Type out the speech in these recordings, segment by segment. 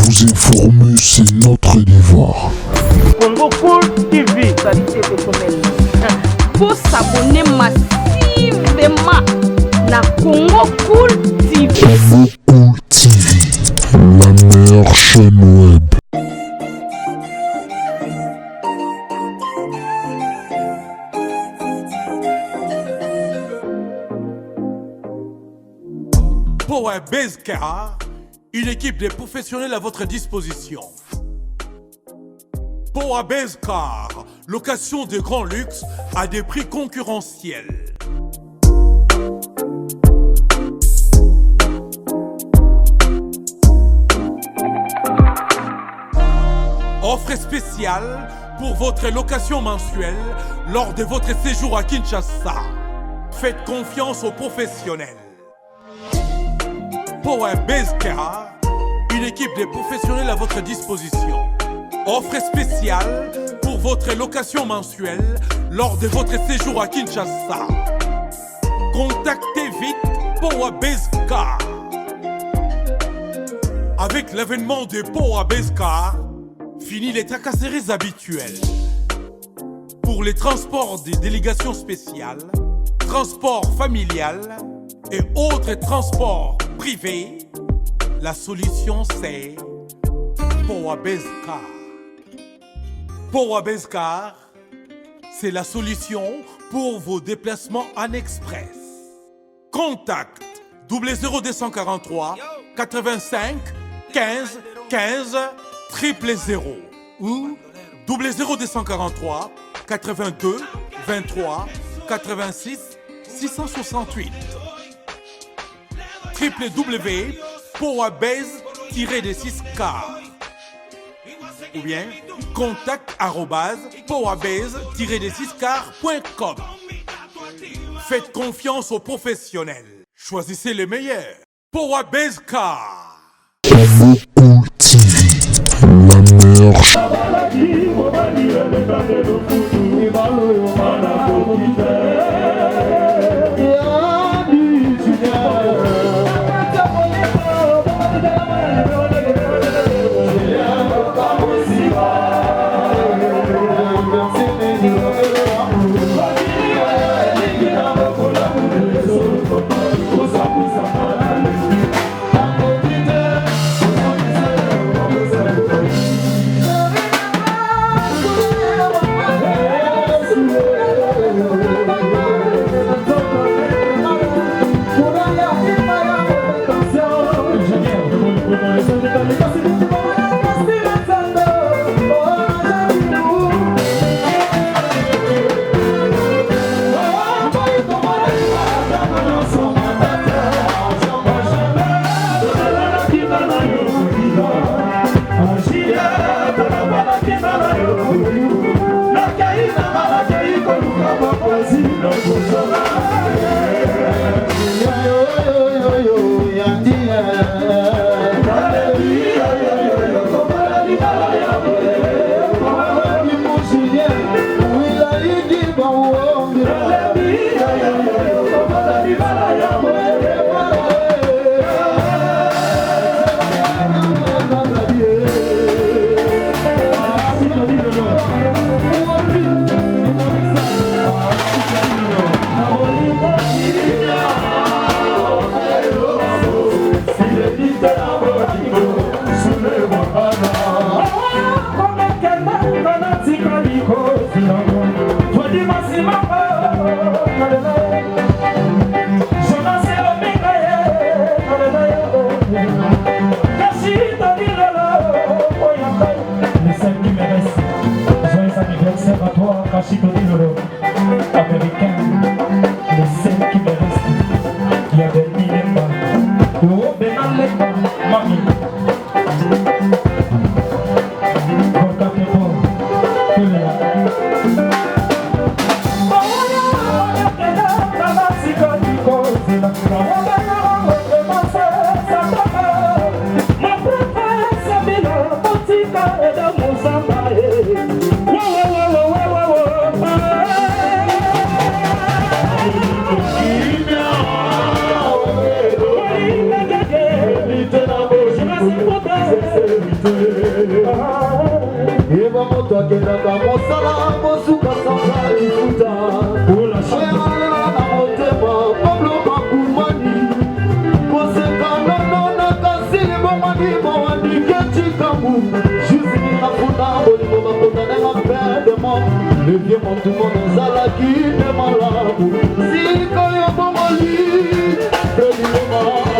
Vous informer, c'est notre devoir. Congo Cool TV, qualité personnelle. Faut s'abonner massivement na Congo Cool TV. Congo Cool TV, la meilleure chaîne web. Power Base Car, une équipe de professionnels à votre disposition. Power Base Car, location de grand luxe à des prix concurrentiels. Offre spéciale pour votre location mensuelle lors de votre séjour à Kinshasa. Faites confiance aux professionnels. Power Base Car, une équipe de professionnels à votre disposition. Offre spéciale pour votre location mensuelle lors de votre séjour à Kinshasa. Contactez vite Power Base Car. Avec l'avènement de Power Base Car, fini les tracasseries habituelles. Pour les transports des délégations spéciales, transports familial et autres transports privés, la solution c'est Power Base Car. Power Base Car, c'est la solution pour vos déplacements en express. Contact 00243 85 15 15 000 ou 00243 82 23 86 668. www.powerbase-6car ou bien contact @powerbase-6car.com. Faites confiance aux professionnels. Choisissez le meilleur. Power Base Car. Congo Cool TV, la meilleure chaîne. Eva moto akendaka mosala mosuka sanga lifuta oyala na motema Pablo Makumani koseka nono na kasili bomani mawandike chikamu jusini nafuna bolingo bakondanenga perdement le vieux montumo nazalaki te malamu sika yo bomoli prediloma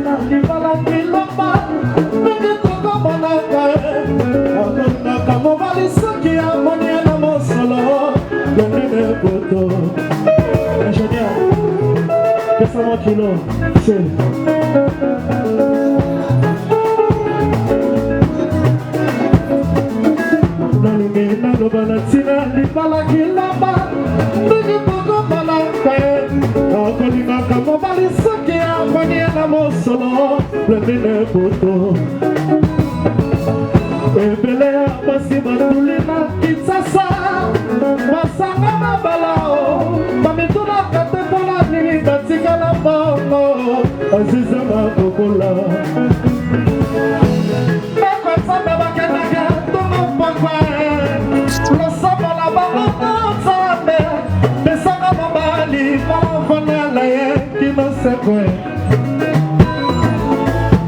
ntina libala kilomba ndenge tokomonaka akonaka mobali soki amoni na mosolo londine poto ingénieur pesama kilo se nalingi naloba na ntina libala kilomba ndenge tokomonaka akolingaka mobali soki amoni na mosolo londine poto ebele ya basi batuli na Kinshasa basanga mabalao bamitulaka te mpona nini batikala bongo aziza bakokola bakonzambe bakendaka ntongo mpakwa losambola bango nzambe pesanga mobali bafonala ye kinosekwe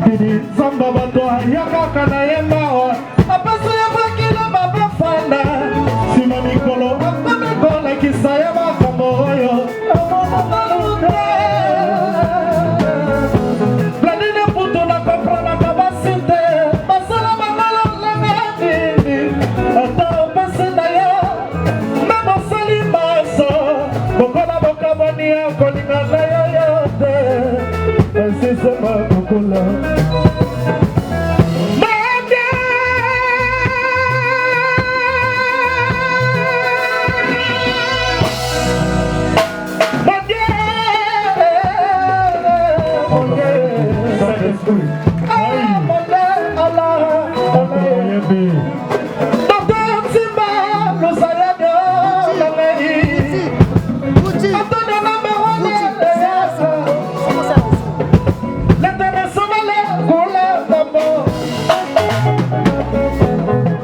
didi nzamba bato ayakaka na ye mawa apesi ye bakila babafanda nsima mikolo akomikolakisa ye makambo oyo amonanalude planine putu na kompranaka basi te basala bangalolanga nini ata opesi na yo me mosali maso bokola bokaboni ya kolinga na yo yo te esise makokola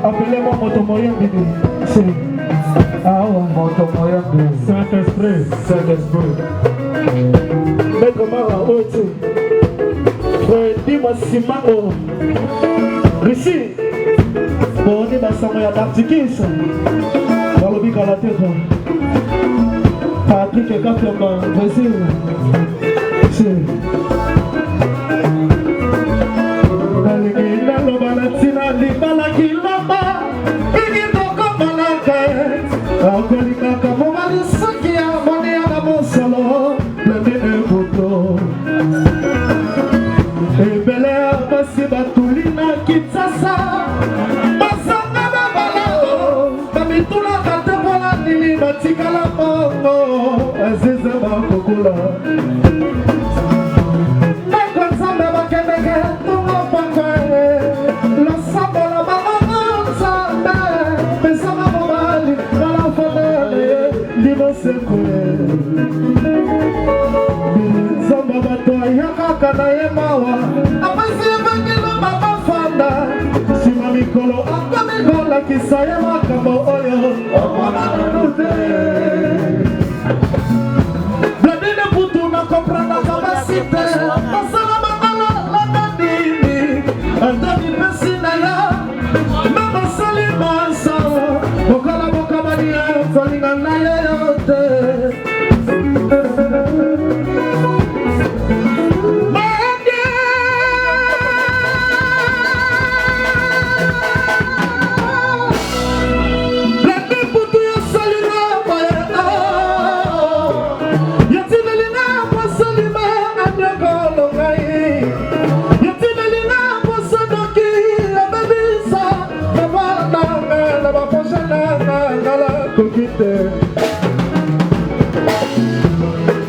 appelez-moi Motomoyen Bidi. Ah ouais, Motomoyen Bidi. Saint-Esprit. Saint-Esprit. Maître Mara, Oti. Dis-moi Simao. Ici. Bon, on est dans sa moya d'Artikis. Dans le bic à la terre. Patrick et Kapyama, Brésil. C'est. Tina libala kilomba igi toko malaka akolikaka mobali soki amoni na mosolo lendine poto ebele ya basi batuli na Kinshasa basanga babalao bamitulaka te mpona nini batikala bongo aziza bakokola bakonzambe bakendeke tongo pakwe losambola bango nzambe pesanga mobali balafodele libosekwe nzambe bato ayakaka na ye mawa apesi ye bakilo babafanda nsima mikolo akomikolakisa ye makambo oyo omonanunu te bladine putu na kompranaka basi te basala bakolo lanadini antoni pesi na yo mabasali maso bokola bokabani ya kolinga na ye yo te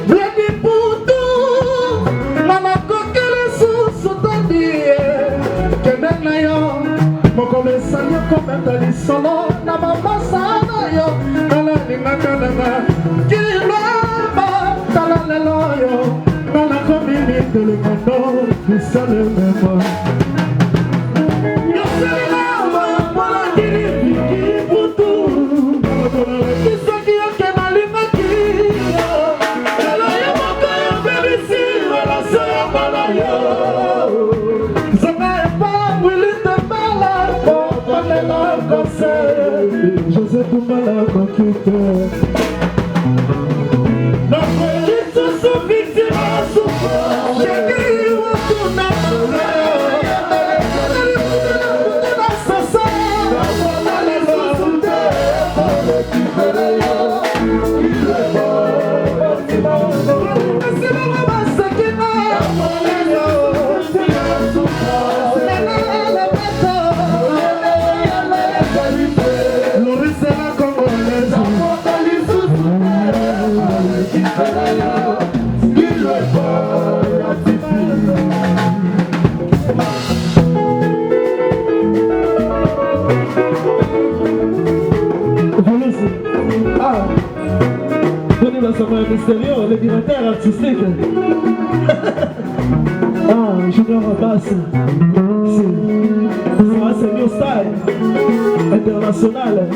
Bledi putu nana kokele susu tandie kende na yo mokolo esali kometa lisolo na mabasa na yo nala lingaka nanga kilomba tala lelo yo nala komimi telemondo bisale mema José Toumala Kokite Notre Jésus victime à souffrir Chéri Watuna Mystérieux, le directeur artistique. Junior Abbas. C'est New Style international.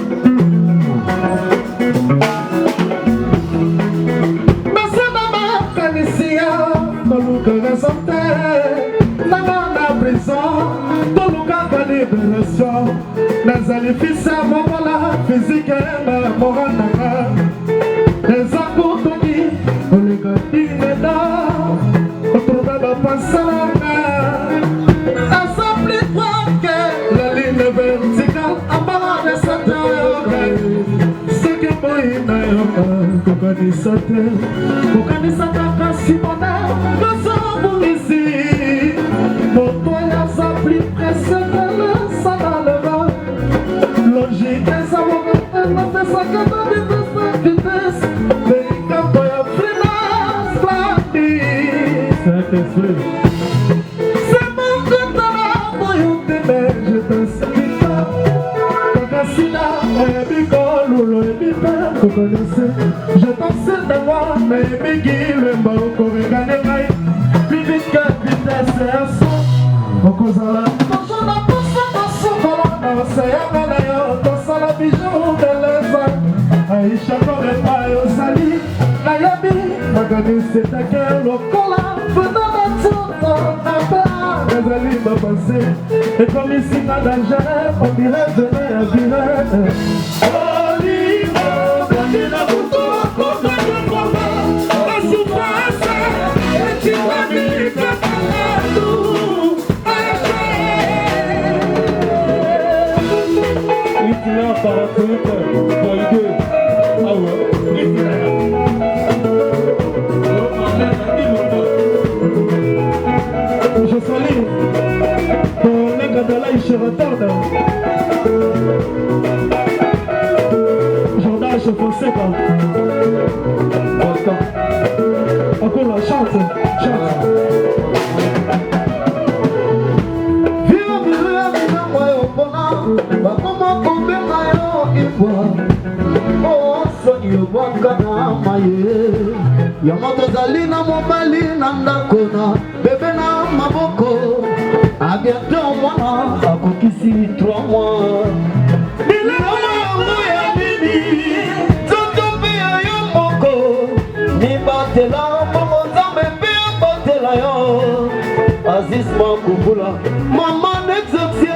Je pensais d'avoir mais le mboko regane mai plus vite que vitesse et un son okozala toshona posa basokola na oseyanga na yo tosala bijou beleza aisha korepa yozali nayebi maganisetake lokola fena na nzoto na mpe ezali bapase ekomisinga danger ondire zene ya vire je salue mon Ngadala Isheratorda Jordan Fonseca encore la chante Yamoto zali na mobali na ndakona bebe na maboko a bientôt mwana akokisi 3 mois biloko yango ya bibi toto mpe ya yo moko mibatela bongo nzambe mpe abatela yo Aziz Makubula mama n'exorcie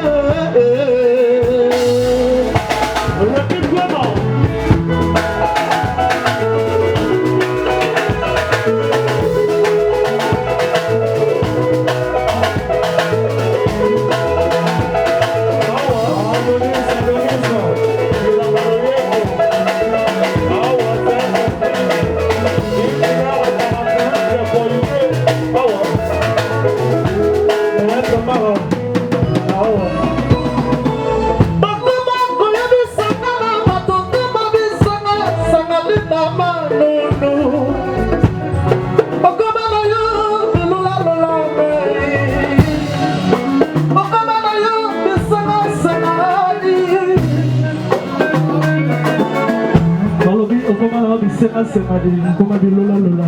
Como de Lola Lola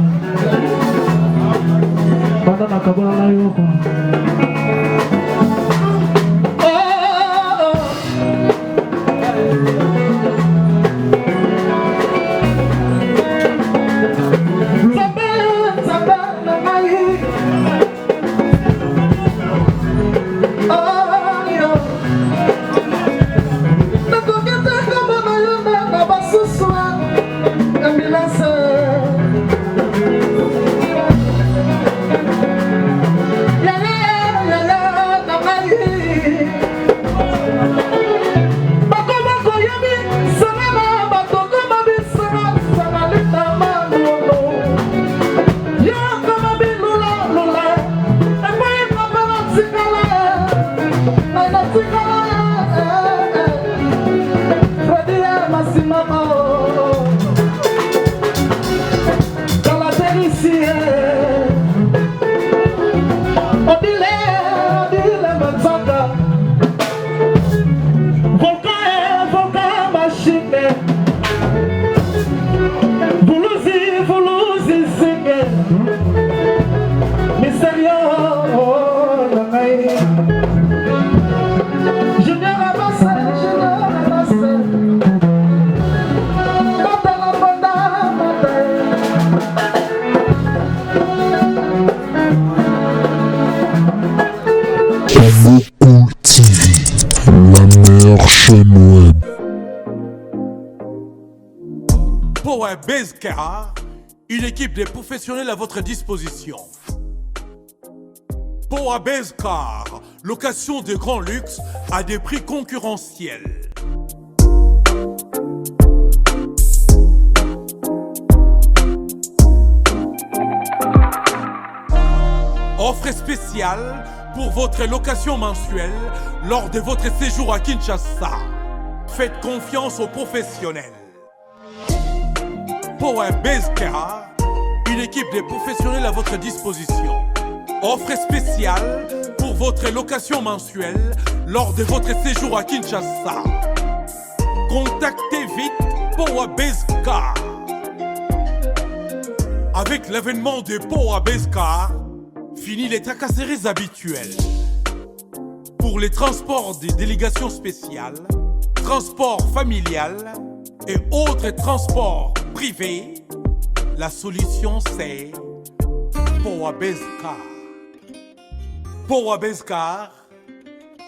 Banda na kabona na yoko Congo Cool TV, la meilleure chaîne web. Power Base Car, une équipe de professionnels à votre disposition. Power Base Car, location de grand luxe à des prix concurrentiels. Offre spéciale pour votre location mensuelle lors de votre séjour à Kinshasa. Faites confiance aux professionnels. Power Base Car, une équipe de professionnels à votre disposition. Offre spéciale pour votre location mensuelle lors de votre séjour à Kinshasa. Contactez vite Power Base Car. Avec l'avènement de Power Base Car, fini les tracasseries habituelles. Pour les transports des délégations spéciales, transports familiales et autres transports privés, la solution c'est Power Base Car. Power Base Car,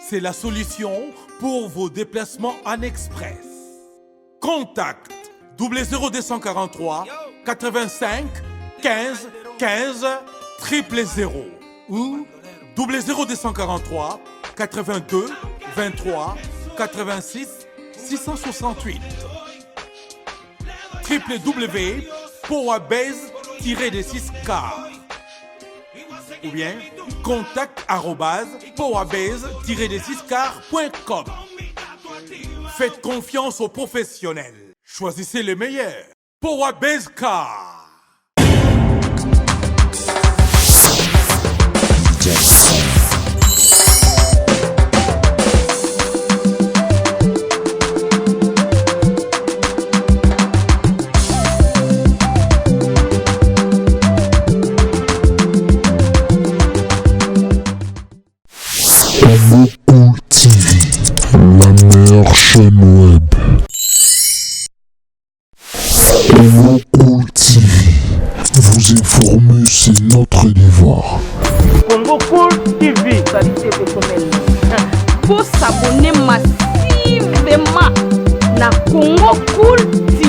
c'est la solution pour vos déplacements en express. Contact 00243 85 15 15 000 ou 00243 82 23 86 668 www.powerbase-6car ou bien contact@powerbase-6car.com. Faites confiance aux professionnels. Choisissez le meilleur. Power Base Car. Congo Cool TV, la meilleure chaîne web. Congo Cool TV, vous informer c'est notre devoir. Congo Cool TV, qualité personnelle. Pour s'abonner massivement na Congo Cool TV.